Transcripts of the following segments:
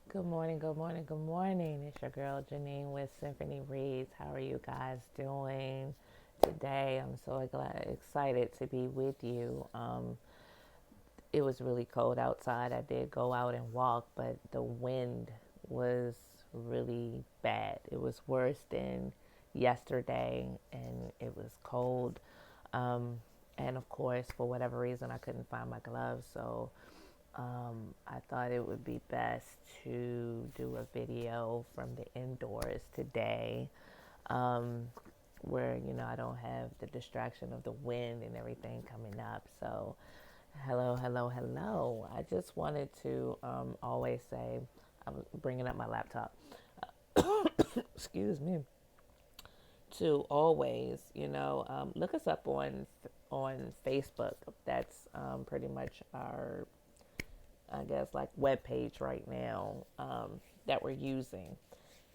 Good morning, good morning, good morning. It's your girl Janine with Symphony Reads. How are you guys doing today? I'm so excited to be with you. It was really cold outside. I did go out and walk, but the wind was really bad. It was worse than yesterday, and it was cold. Um, and of course, for whatever reason, I couldn't find my gloves, so I thought it would be best to do a video from the indoors today, um, where I don't have the distraction of the wind and everything coming up. So, hello, hello, hello. I just wanted to always say, I'm bringing up my laptop. Excuse me. To always, look us up on Facebook. That's pretty much our, I guess, like web page right now, that we're using.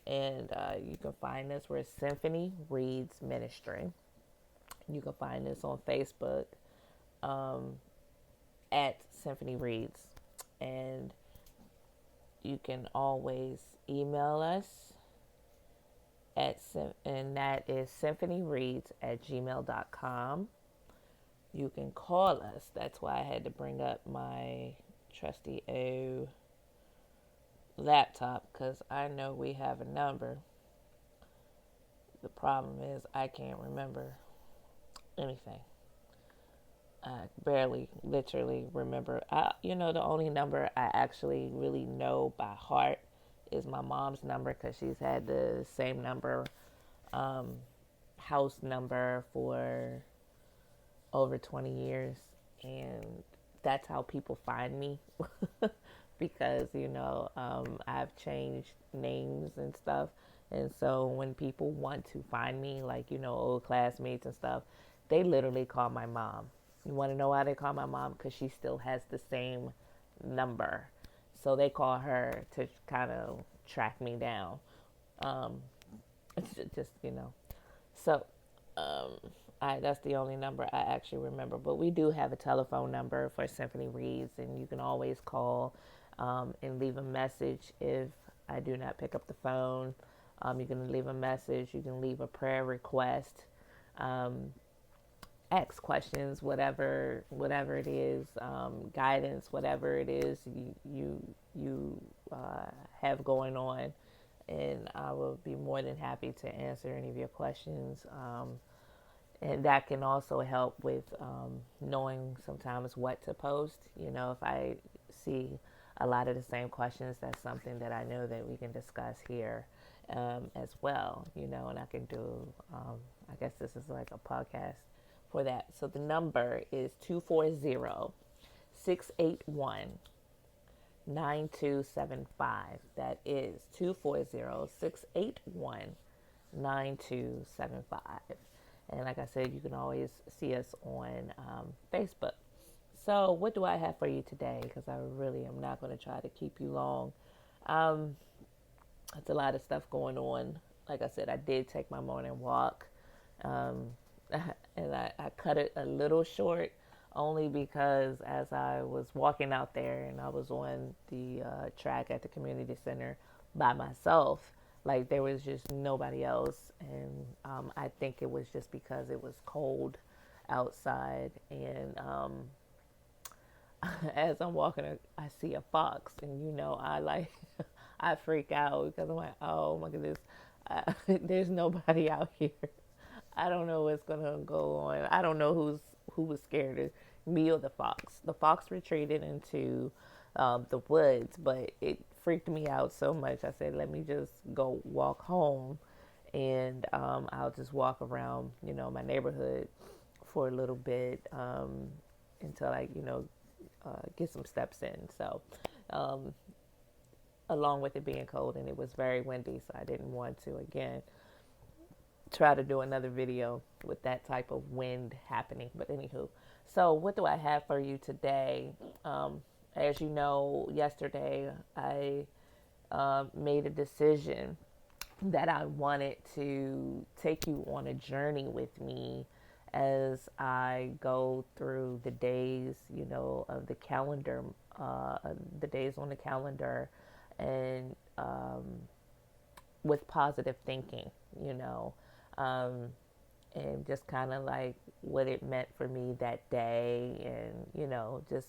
And you can find us. We're Symphony Reads Ministry. You can find us on Facebook, at Symphony Reads. And you can always email us and that is symphonyreads@gmail.com. You can call us. That's why I had to bring up my trusty O laptop, because I know we have a number. The problem is I can't remember anything. I barely, literally remember. The only number I actually really know by heart is my mom's number, because she's had the same number, um, house number, for over 20 years. And that's how people find me. Because, I've changed names and stuff. And so when people want to find me, like, old classmates and stuff, they literally call my mom. You want to know why they call my mom? Because she still has the same number. So they call her to kind of track me down. Um, just, So, um, that's the only number I actually remember. But we do have a telephone number for Symphony Reads, and you can always call, and leave a message if I do not pick up the phone. You can leave a message. You can leave a prayer request. Um, Ask questions, whatever it is, guidance, whatever it is you have going on, and I will be more than happy to answer any of your questions. And that can also help with, knowing sometimes what to post. If I see a lot of the same questions, that's something that I know that we can discuss here, as well. And I can do, I guess this is like a podcast for that. So the number is 240-681-9275. That is 240-681-9275. And like I said, you can always see us on, Facebook. So, what do I have for you today? Because I really am not going to try to keep you long. Um, it's a lot of stuff going on. Like I said, I did take my morning walk, um, and I cut it a little short, only because as I was walking out there and I was on the track at the community center by myself, like there was just nobody else. And I think it was just because it was cold outside. And as I'm walking, I see a fox, and I like, I freak out because I'm like, oh my goodness, there's nobody out here. I don't know what's gonna go on. I don't know who was scared, me or the fox. The fox retreated into, the woods, but it freaked me out so much. I said, let me just go walk home, and I'll just walk around, my neighborhood for a little bit, until I, get some steps in. So, um, along with it being cold, and it was very windy, so I didn't want to again try to do another video with that type of wind happening. But anywho, so what do I have for you today? As you know, yesterday I made a decision that I wanted to take you on a journey with me as I go through the days, of the calendar, the days on the calendar, and with positive thinking, you know, um, and just kind of like what it meant for me that day, and just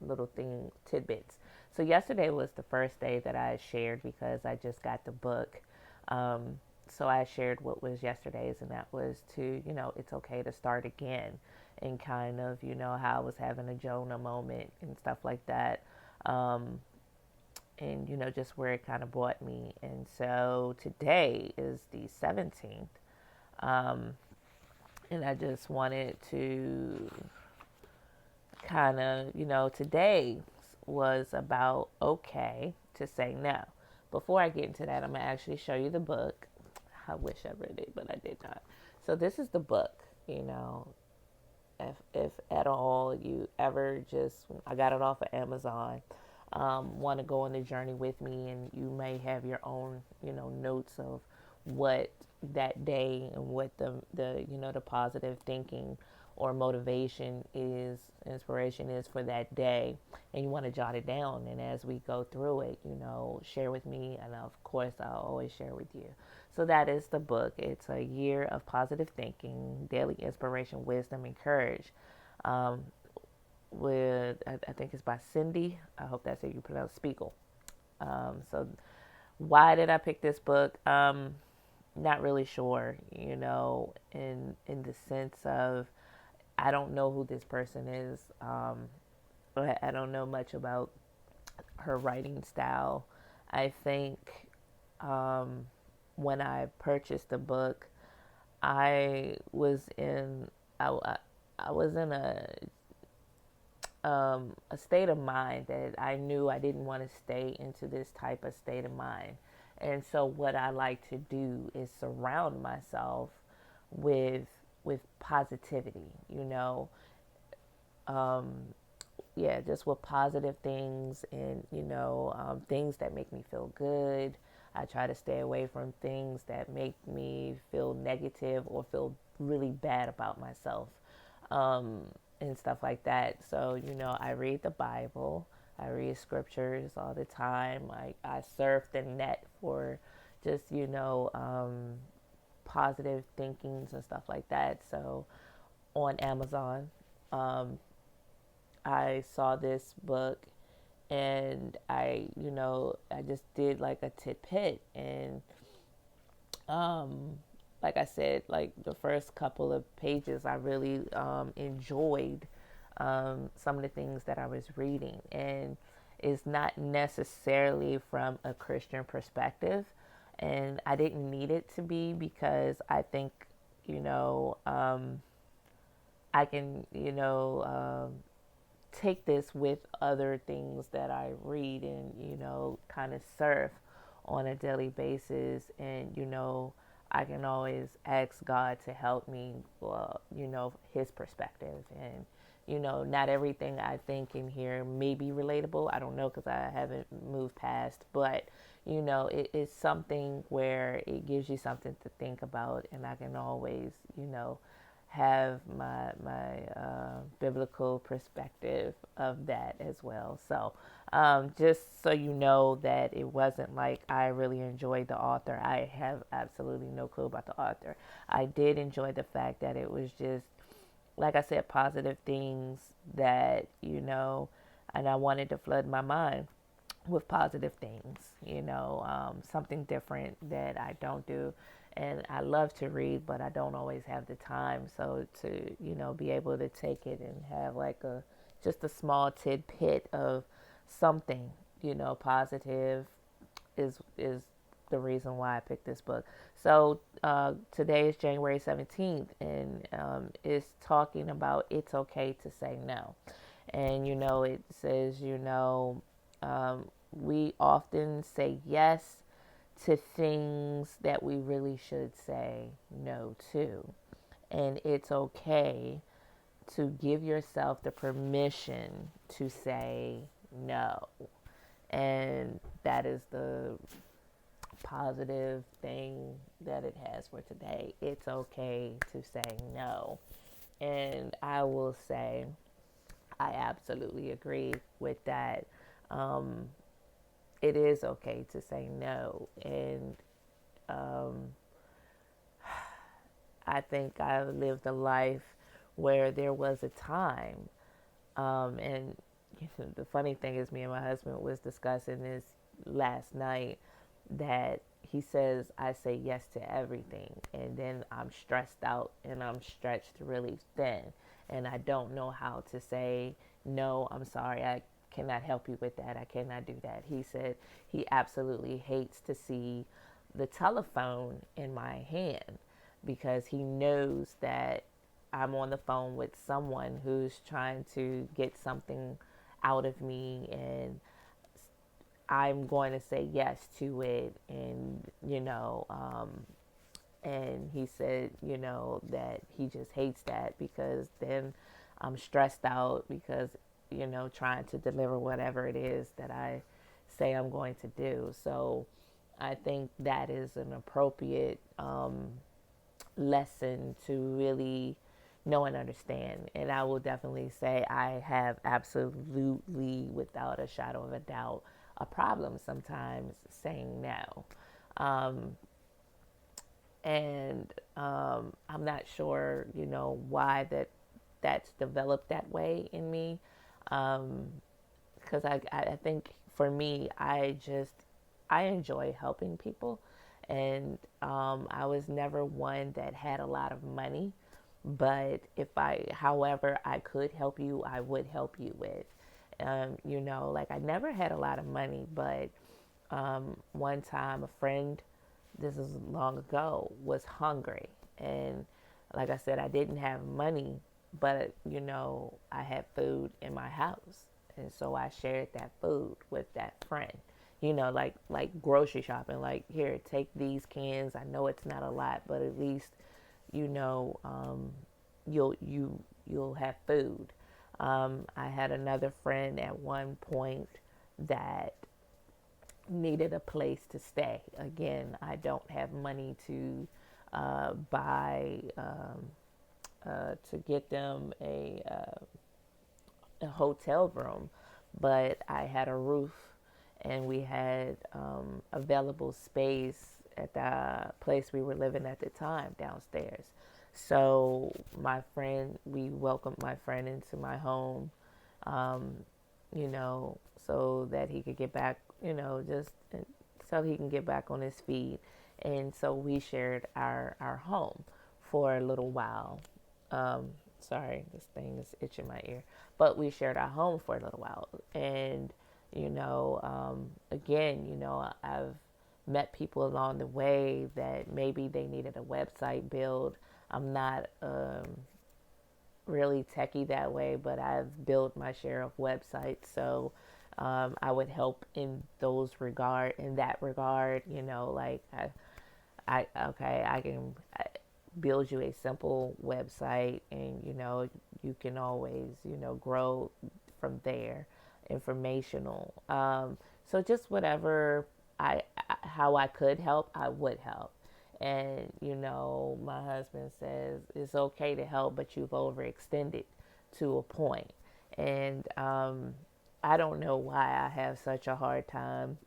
little thing tidbits. So yesterday was the first day that I shared because I just got the book. So I shared what was yesterday's, and that was to, it's okay to start again, and kind of, how I was having a Jonah moment and stuff like that. Um, and, just where it kind of brought me. And so today is the 17th. Um, and I just wanted to kind of, today was about okay to say no. Before I get into that, I'm going to actually show you the book. I wish I read it, but I did not. So this is the book, if at all you ever just, I got it off of Amazon, want to go on the journey with me, and you may have your own, notes of what that day and what the positive thinking or motivation is, inspiration is for that day, and you want to jot it down. And as we go through it, share with me, and of course, I'll always share with you. So that is the book. It's a year of positive thinking, daily inspiration, wisdom, and courage. Um, with I think it's by Cindy. I hope that's how you pronounce Spiegel. So why did I pick this book? Not really sure. In the sense of I don't know who this person is. I don't know much about her writing style. I think when I purchased the book, I was in I was in a state of mind that I knew I didn't want to stay into this type of state of mind. And so what I like to do is surround myself with positivity, um, yeah, just with positive things, and things that make me feel good. I try to stay away from things that make me feel negative or feel really bad about myself, um, and stuff like that. So I read the Bible, I read scriptures all the time. I surf the net for just positive thinkings and stuff like that. So on Amazon, um, I saw this book, and I just did like a tidbit, and like I said, like the first couple of pages, I really enjoyed some of the things that I was reading, and it's not necessarily from a Christian perspective, and I didn't need it to be, because I think you know I can take this with other things that I read, and kind of surf on a daily basis, and I can always ask God to help me, his perspective. And not everything I think in here may be relatable. I don't know, because I haven't moved past, but it's something where it gives you something to think about, and I can always have my biblical perspective of that as well. So just so you know that it wasn't like I really enjoyed the author. I have absolutely no clue about the author. I did enjoy the fact that it was just, like I said, positive things that and I wanted to flood my mind with positive things, something different that I don't do. And I love to read, but I don't always have the time. So to, be able to take it and have like just a small tidbit of something, positive is the reason why I picked this book. So today is January 17th, and it's talking about it's okay to say no. And, it says, we often say yes to things that we really should say no to. And it's okay to give yourself the permission to say no. And that is the positive thing that it has for today. It's okay to say no. And I will say, I absolutely agree with that. Um, it is okay to say no. And um, I think I lived a life where there was a time, and the funny thing is, me and my husband was discussing this last night, that he says I say yes to everything, and then I'm stressed out and I'm stretched really thin, and I don't know how to say no. I'm sorry, I cannot help you with that. I cannot do that. He said he absolutely hates to see the telephone in my hand because he knows that I'm on the phone with someone who's trying to get something out of me, and I'm going to say yes to it. And he said, that he just hates that because then I'm stressed out because, trying to deliver whatever it is that I say I'm going to do. So I think that is an appropriate lesson to really know and understand. And I will definitely say I have absolutely, without a shadow of a doubt, a problem sometimes saying no. Um, and I'm not sure, why that's developed that way in me. Because I think for me, I enjoy helping people, and I was never one that had a lot of money. But however, I could help you, I would help you with. Like I never had a lot of money, but one time a friend, this is long ago, was hungry. And like I said, I didn't have money, but I had food in my house. And so I shared that food with that friend. Like grocery shopping, like, here, take these cans. I know it's not a lot, but at least you know you'll have food. I had another friend at one point that needed a place to stay. Again, I don't have money to buy to get them a hotel room, but I had a roof and we had available space at the place we were living at the time downstairs. So we welcomed my friend into my home, um, so that he could get back, just so he can get back on his feet. And so we shared our home for a little while. Sorry, this thing is itching my ear. But we shared our home for a little while. And, again, I've met people along the way that maybe they needed a website build. I'm not really techie that way, but I've built my share of websites. So I would help in that regard, like I can build you a simple website, and you can always grow from there, informational. So just whatever how I could help, I would help. And my husband says it's okay to help, but you've overextended to a point. And I don't know why I have such a hard time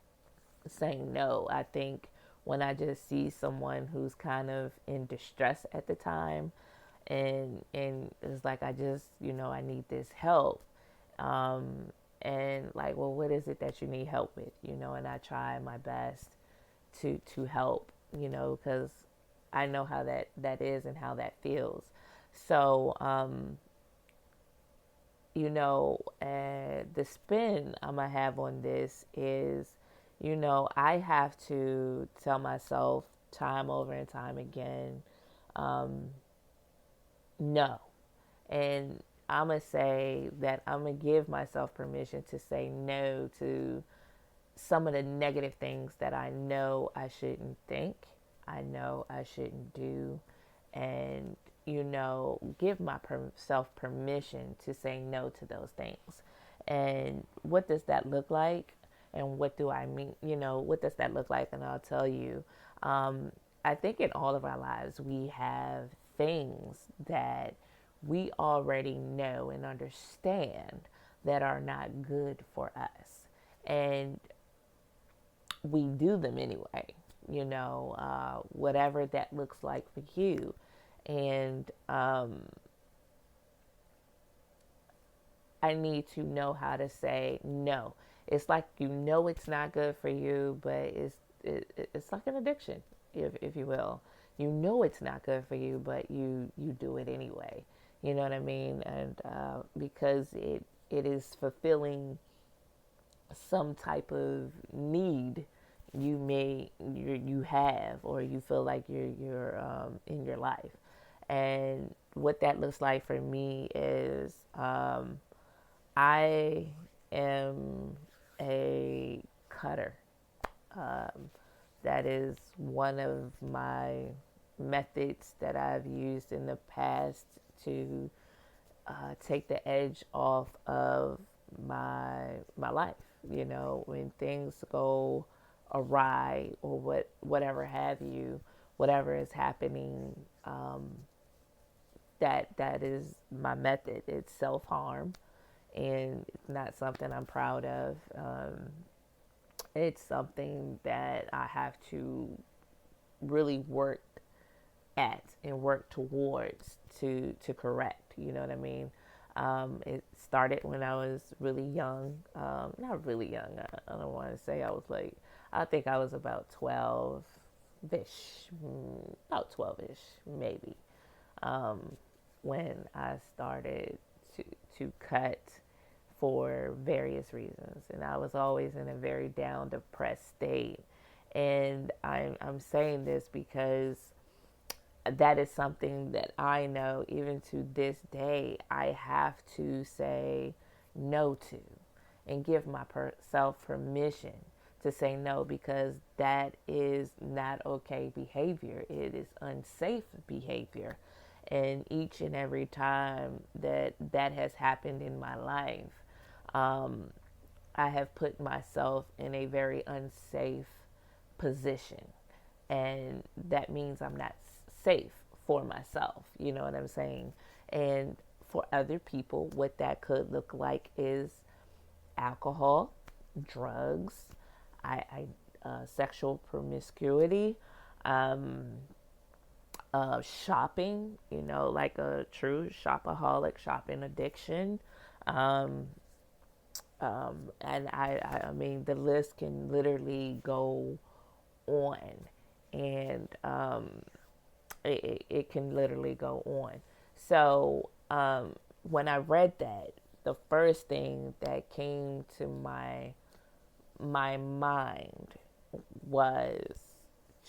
saying no. I think when I just see someone who's kind of in distress at the time, and it's like, I just, I need this help. Um, and like, well, what is it that you need help with? And I try my best to help, because I know how that is and how that feels. So, the spin I'm gonna have on this is, I have to tell myself time over and time again, um, no. And I'm gonna say that I'm gonna give myself permission to say no to some of the negative things that I know I shouldn't think, I know I shouldn't do, and give myself permission to say no to those things. And what does that look like? And what do I mean? What does that look like? And I'll tell you. I think in all of our lives, we have things that we already know and understand that are not good for us. And we do them anyway, whatever that looks like for you. And I need to know how to say no. It's like it's not good for you, but it's like an addiction, if you will. You know it's not good for you, but you do it anyway. You know what I mean? And because it is fulfilling some type of need you have, or you feel like you're in your life. And what that looks like for me is I am a cutter. Um, that is one of my methods that I've used in the past to take the edge off of my life. When things go awry, or whatever have you, whatever is happening, that is my method. It's self harm, and it's not something I'm proud of. It's something that I have to really work at and work towards to correct. You know what I mean? It started when I was really young. Not really young. I don't want to say I was like. I think I was about 12-ish, about 12-ish maybe, when I started to cut for various reasons, and I was always in a very down, depressed state. And I'm saying this because that is something that I know, even to this day, I have to say no to, and give myself permission to say no, because that is not okay behavior. It is unsafe behavior. And each and every time that has happened in my life, um, I have put myself in a very unsafe position. And that means I'm not safe for myself. You know what I'm saying? And for other people, what that could look like is alcohol, drugs, sexual promiscuity, um, shopping, like a true shopaholic, shopping addiction. Um, and I mean, the list can literally go on. And it can literally go on. So when I read that, the first thing that came to my mind was,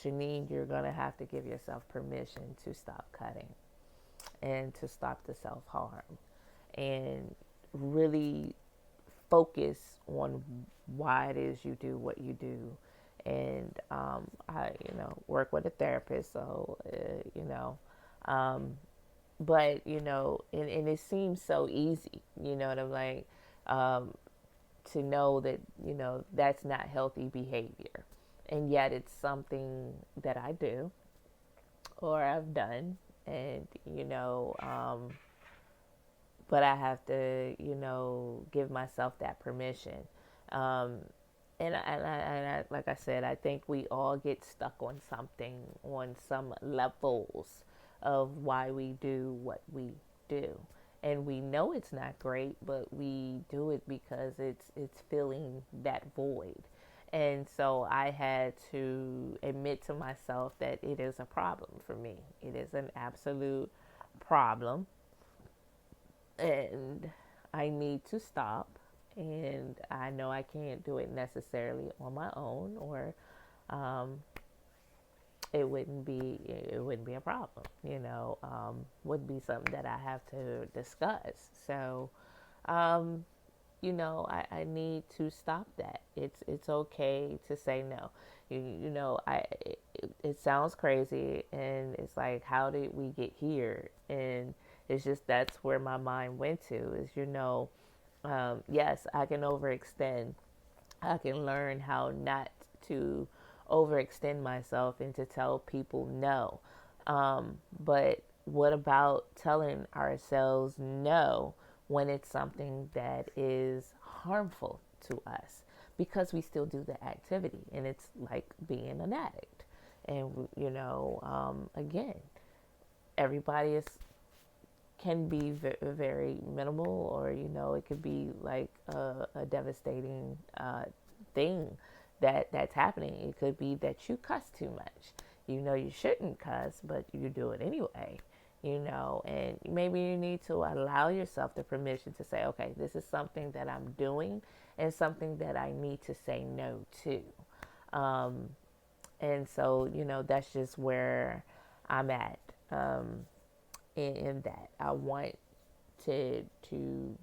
Janine, you're gonna have to give yourself permission to stop cutting and to stop the self harm, and really focus on why it is you do what you do. And I, work with a therapist, so um, but and it seems so easy, what I'm like, um, to know that that's not healthy behavior, and yet it's something that I do or I've done. And but I have to, give myself that permission. Um, like I said, I think we all get stuck on something, on some levels of why we do what we do. And we know it's not great, but we do it because it's filling that void. And so I had to admit to myself that it is a problem for me. It is an absolute problem, and I need to stop. And I know I can't do it necessarily on my own, or um, it wouldn't be a problem. Would be something that I have to discuss. So, um, I need to stop that. It's okay to say no. It sounds crazy, and it's like, how did we get here? And it's just, that's where my mind went to, is, yes, I can overextend. I can learn how not to overextend myself and to tell people no. But what about telling ourselves no when it's something that is harmful to us? because we still do the activity, and it's like being an addict. And again, everybody is can be very minimal, or it could be like a devastating thing that's happening. It could be that you cuss too much. You shouldn't cuss, but you do it anyway. And maybe you need to allow yourself the permission to say, okay, this is something that I'm doing and something that I need to say no to. Um, and so, that's just where I'm at, in that. I want to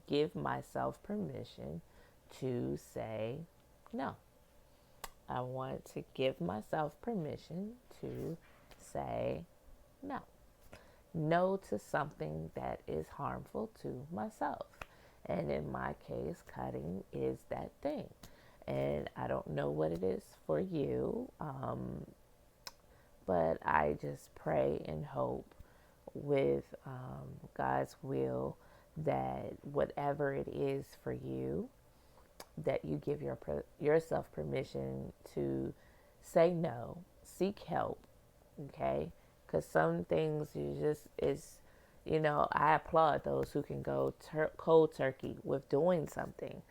give myself permission to say no. I want to give myself permission to say no. No to something that is harmful to myself. And in my case, cutting is that thing. And I don't know what it is for you, but I just pray and hope with God's will that whatever it is for you, that you give yourself permission to say no, seek help, okay? Because some things I applaud those who can go cold turkey with doing something.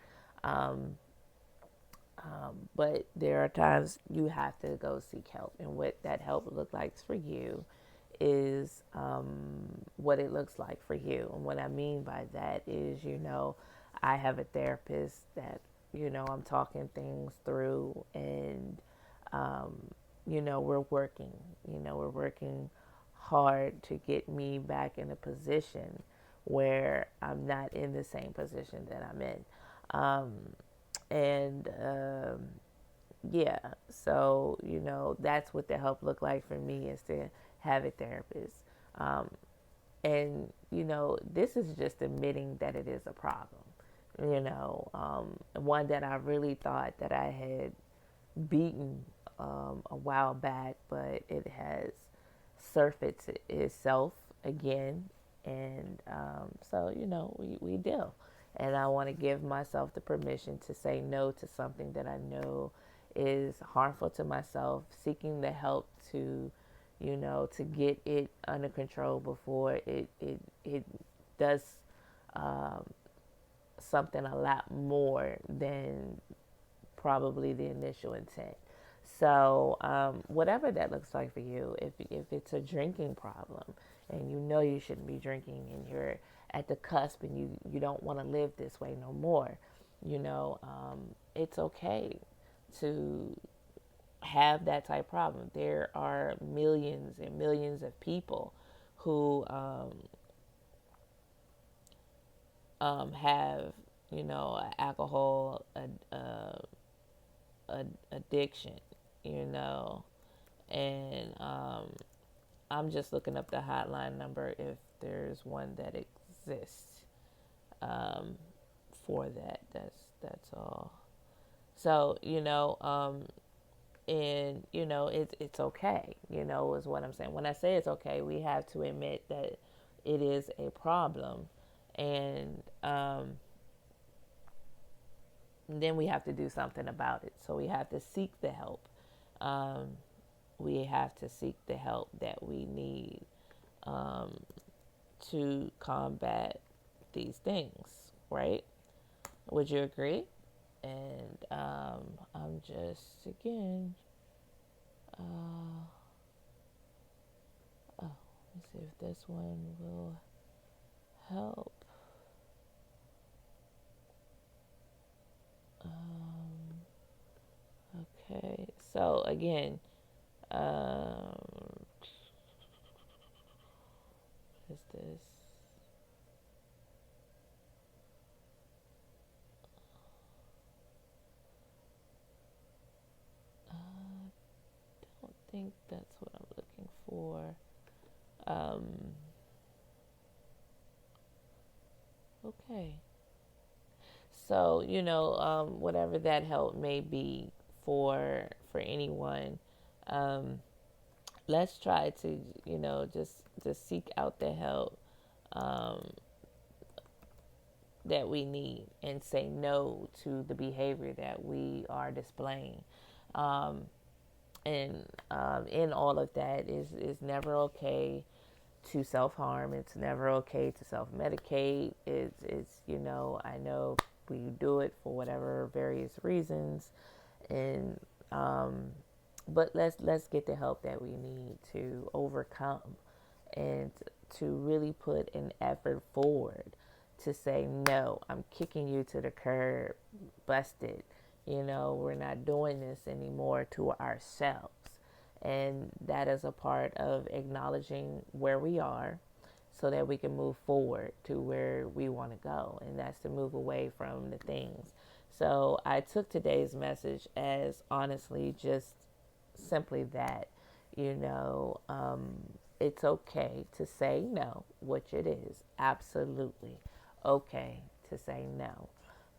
Um, but there are times you have to go seek help. And what that help looks like for you is what it looks like for you. And what I mean by that is, I have a therapist that, I'm talking things through, and, we're working hard to get me back in a position where I'm not in the same position that I'm in. Um, and yeah, so that's what the help looked like for me, is to have a therapist. um, and this is just admitting that it is a problem. One that I really thought that I had beaten a while back, but it has surfaced itself again. And so, we deal. And I want to give myself the permission to say no to something that I know is harmful to myself, seeking the help to get it under control before it does um, something a lot more than probably the initial intent. So, whatever that looks like for you, if it's a drinking problem and you shouldn't be drinking, and you're at the cusp, and you don't want to live this way no more, it's okay to have that type of problem. There are millions and millions of people who have, alcohol addiction, you know, and I'm just looking up the hotline number if there's one that exists um, for that. That's all. So and it's okay. Is what I'm saying. When I say it's okay, we have to admit that it is a problem, and then we have to do something about it. So we have to seek the help. Um, we have to seek the help that we need um, to combat these things, right? Would you agree? And I'm just, again, oh, let's see if this one will help. Okay, so again, um, what is this? I don't think that's what I'm looking for. Okay. So, whatever that help may be for anyone, um, let's try to, just seek out the help, um, that we need and say no to the behavior that we are displaying. Um, and in all of that is never okay to self harm. It's never okay to self medicate. It's I know we do it for whatever various reasons, and but let's get the help that we need to overcome and to really put an effort forward to say no. I'm kicking you to the curb, busted. We're not doing this anymore to ourselves. And that is a part of acknowledging where we are so that we can move forward to where we want to go. And that's to move away from the things. So I took today's message as honestly just simply that, you know, um, it's okay to say no, which it is absolutely okay to say no.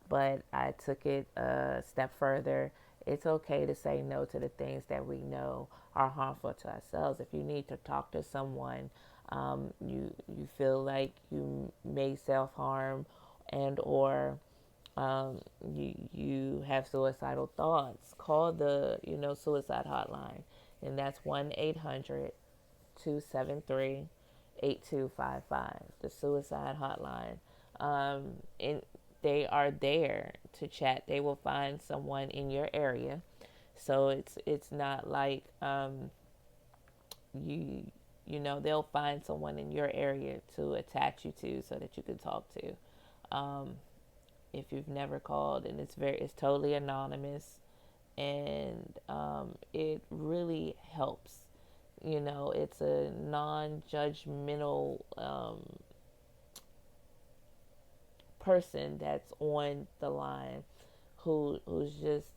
But I took it a step further. It's okay to say no to the things that we know are harmful to ourselves. If you need to talk to someone, you feel like you may self harm and or you have suicidal thoughts, call the suicide hotline, and that's 1-800-273-8255, the suicide hotline. And they are there to chat. They will find someone in your area, so it's not like you they'll find someone in your area to attach you to so that you can talk to. Um, if you've never called, and it's totally anonymous, and it really helps. It's a non-judgmental person that's on the line who's just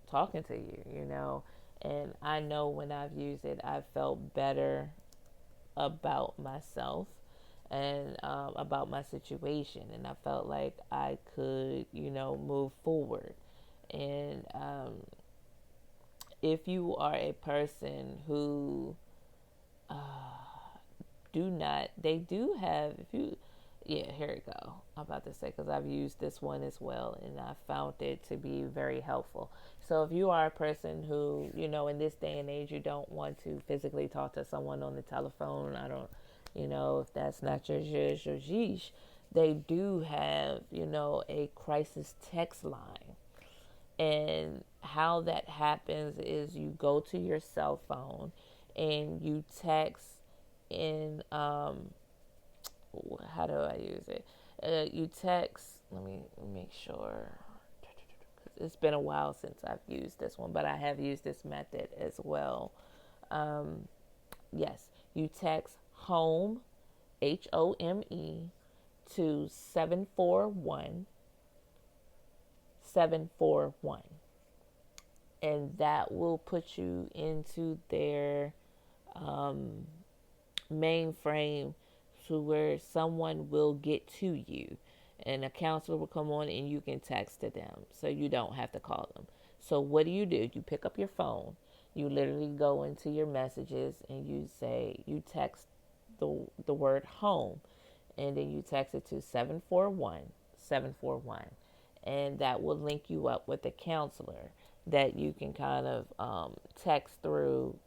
talking to you. And I know when I've used it, I've felt better about myself and about my situation, and I felt like I could move forward. And if you are a person who do not, they do have, if you, yeah, here we go. I'm about to say, because I've used this one as well, and I found it to be very helpful. So if you are a person who, in this day and age, you don't want to physically talk to someone on the telephone, I don't, if that's not your zhuzh or zhish, they do have, a crisis text line. And how that happens is you go to your cell phone and you text in, how do I use it? You text, let me make sure. It's been a while since I've used this one, but I have used this method as well. Yes, you text home, HOME, to 741-741, and that will put you into their mainframe to where someone will get to you, and a counselor will come on and you can text to them so you don't have to call them. So what do? You pick up your phone, you literally go into your messages and you text the word home, and then you text it to 741-741, and that will link you up with a counselor that you can kind of text through,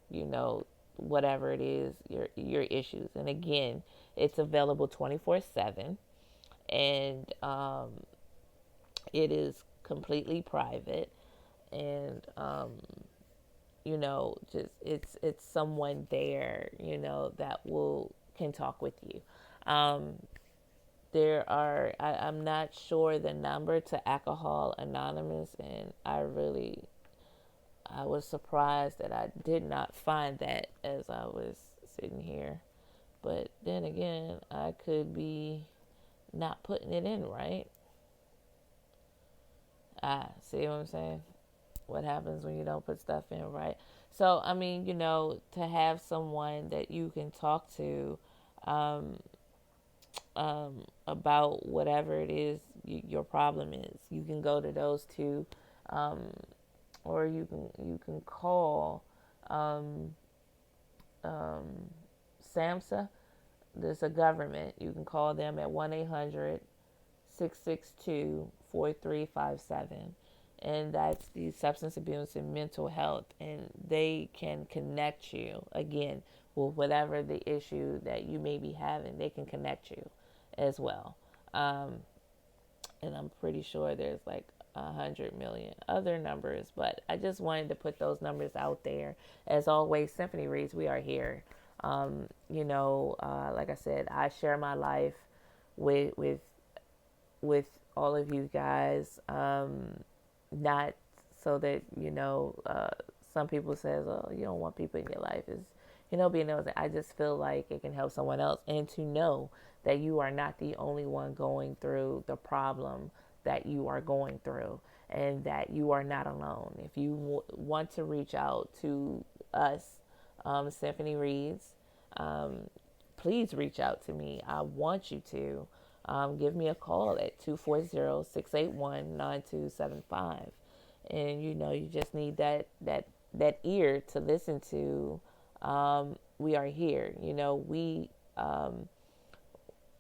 whatever it is, your issues. And again, it's available 24/7, and it is completely private, and just it's someone there, that will can talk with you. Um, I'm not sure the number to Alcohol Anonymous, and I was surprised that I did not find that as I was sitting here. But then again, I could be not putting it in right. See what I'm saying? What happens when you don't put stuff in right? So, I mean, to have someone that you can talk to um, about whatever it is your problem is, you can go to those two, um, or you can call um, SAMHSA. There's a government. You can call them at 1-800 662-4357, and that's the substance abuse and mental health, and they can connect you again with whatever the issue that you may be having. They can connect you as well. um, and I'm pretty sure there's like 100 million other numbers, but I just wanted to put those numbers out there. As always, Symphony Reads, we are here. Like I said, I share my life with with with all of you guys. Not so that some people says, "Oh, you don't want people in your life." Is being nosy. I just feel like it can help someone else, and to know that you are not the only one going through the problem that you are going through, and that you are not alone. If you want to reach out to us, Symphony Reads, um, please reach out to me. I want you to. Give me a call at 240-681-9275. And you just need that ear to listen to. We are here. We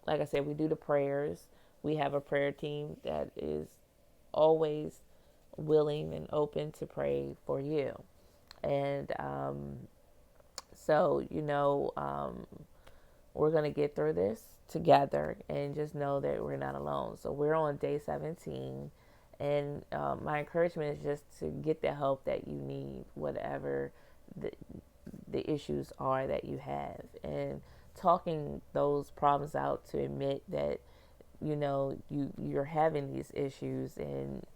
like I said, we do the prayers. We have a prayer team that is always willing and open to pray for you. And so, we're going to get through this together, and just know that we're not alone. So we're on day 17. And my encouragement is just to get the help that you need, whatever the, the issues are that you have. And talking those problems out, to admit that you're having these issues. And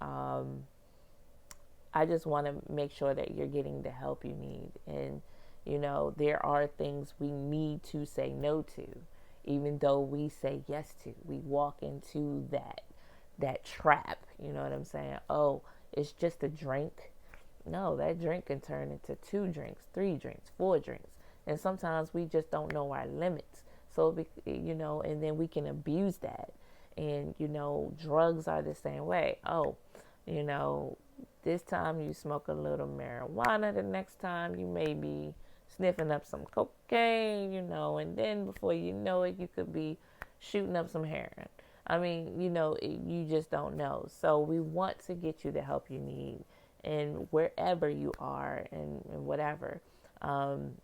I just want to make sure that you're getting the help you need. And there are things we need to say no to, even though we say yes to. We walk into that trap. You know what I'm saying? Oh, it's just a drink. No, that drink can turn into 2 drinks, 3 drinks, 4 drinks. And sometimes we just don't know our limits. So, and then we can abuse that. And, drugs are the same way. Oh, this time you smoke a little marijuana, the next time you may be sniffing up some cocaine, and then before you know it, you could be shooting up some heroin. I mean, you just don't know. So we want to get you the help you need, and wherever you are, and whatever. Some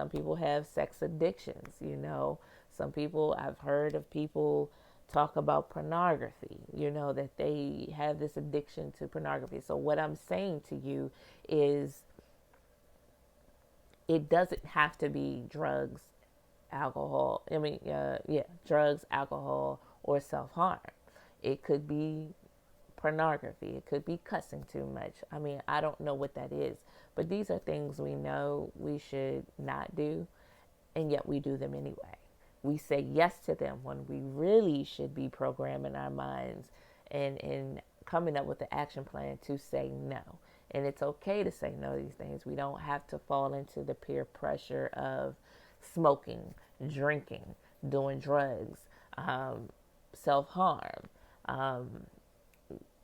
people have sex addictions. Some people, I've heard of people talk about pornography, that they have this addiction to pornography. So what I'm saying to you is, it doesn't have to be drugs, alcohol. Drugs, alcohol, or self-harm. It could be pornography. It could be cussing too much. I don't know what that is, but these are things we know we should not do, and yet we do them anyway. We say yes to them when we really should be programming our minds and coming up with an action plan to say no. And it's okay to say no to these things. We don't have to fall into the peer pressure of smoking, drinking, doing drugs, self-harm, um,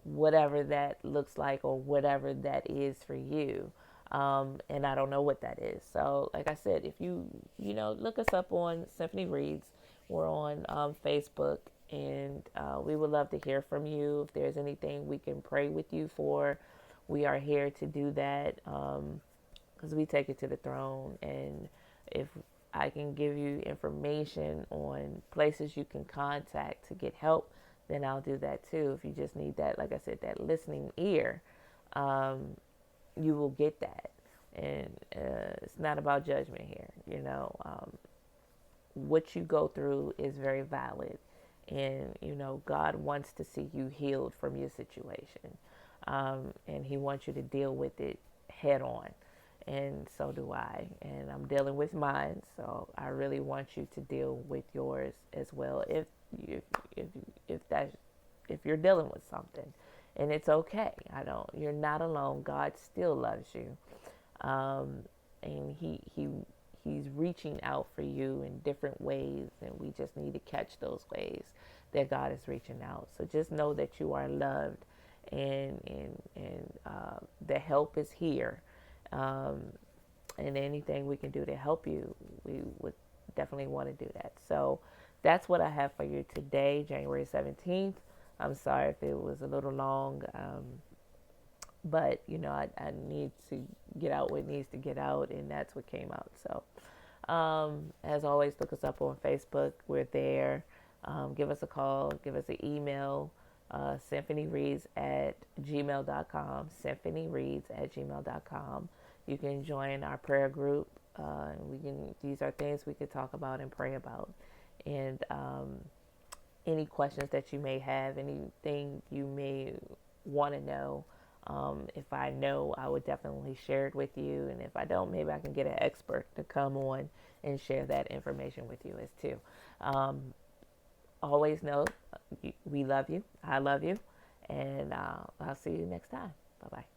whatever that looks like, or whatever that is for you. And I don't know what that is. So, like I said, if you look us up on Symphony Reads. We're on Facebook, and we would love to hear from you. If there's anything we can pray with you for, we are here to do that, because we take it to the throne. And if I can give you information on places you can contact to get help, then I'll do that too. If you just need that, like I said, that listening ear, you will get that. And it's not about judgment here. What you go through is very valid. And, God wants to see you healed from your situation. And He wants you to deal with it head on. And so do I. And I'm dealing with mine. So I really want you to deal with yours as well. If you're dealing with something, and it's okay. You're not alone. God still loves you. And He's reaching out for you in different ways, and we just need to catch those ways that God is reaching out. So just know that you are loved, and the help is here. And anything we can do to help you, we would definitely want to do that. So that's what I have for you today, January 17th. I'm sorry if it was a little long, but I need to get out what needs to get out, and that's what came out. So, as always, look us up on Facebook. We're there. Give us a call, give us an email, symphonyreads at gmail.com, symphonyreads at gmail.com. You can join our prayer group. These are things we could talk about and pray about. And any questions that you may have, anything you may want to know, if I know, I would definitely share it with you. And if I don't, maybe I can get an expert to come on and share that information with you as too. Always know we love you. I love you. And I'll see you next time. Bye bye.